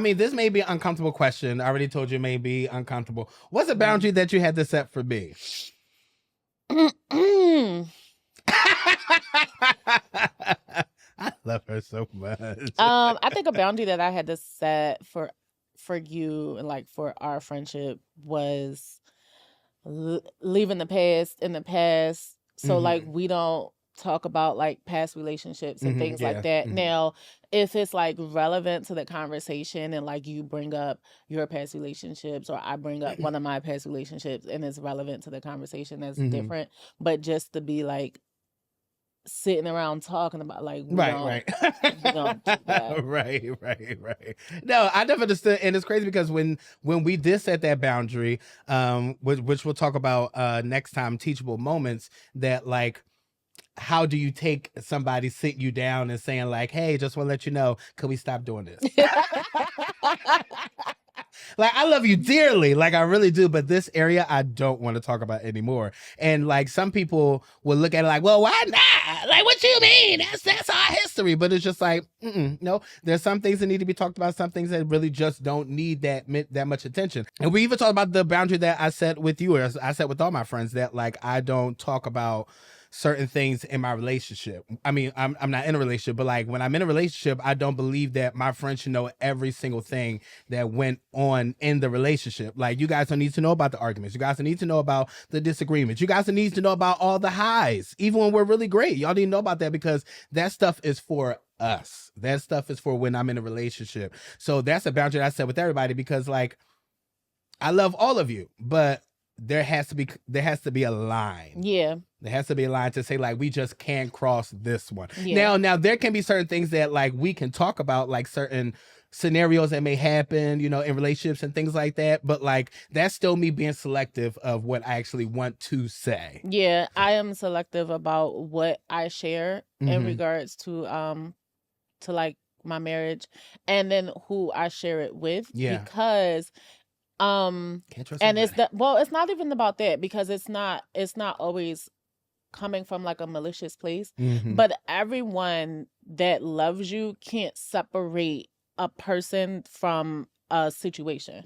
I mean, this may be an uncomfortable question. I already told you it may be uncomfortable. What's a boundary that you had to set for me? I love her so much. I think a boundary that I had to set for you and like for our friendship was leaving the past in the past. So like we don't talk about like past relationships and things like that. Now, if it's like relevant to the conversation and like you bring up your past relationships or I bring up one of my past relationships and it's relevant to the conversation, that's different. But just to be like sitting around talking about like we don't do that. Right. No, I never understood, and it's crazy because when we did set that boundary, which we'll talk about next time, teachable moments, that like, how do you take somebody sitting you down and saying like, hey, just want to let you know, could we stop doing this? Like, I love you dearly, like I really do, but this area I don't want to talk about anymore. And like some people will look at it like, well, why not? Like, what you mean? That's our history. But it's just like, no, there's some things that need to be talked about, some things that really just don't need that much attention. And we even talked about the boundary that I set with you, or I set with all my friends, that like I don't talk about certain things in my relationship. I mean, I'm not in a relationship, but like when I'm in a relationship, I don't believe that my friends should know every single thing that went on in the relationship. Like, you guys don't need to know about the arguments. You guys don't need to know about the disagreements. You guys don't need to know about all the highs, even when we're really great. Y'all need to know about that, because that stuff is for us. That stuff is for when I'm in a relationship. So that's a boundary I set with everybody, because like, I love all of you, but there has to be a line. Yeah. There has to be a line to say like, we just can't cross this one. Yeah. Now there can be certain things that like we can talk about, like certain scenarios that may happen, in relationships and things like that. But like, that's still me being selective of what I actually want to say. Yeah, I am selective about what I share in regards to like my marriage, and then who I share it with. Yeah. Because can't trust and anybody. it's not even about that, because it's not always coming from like a malicious place, but everyone that loves you can't separate a person from a situation.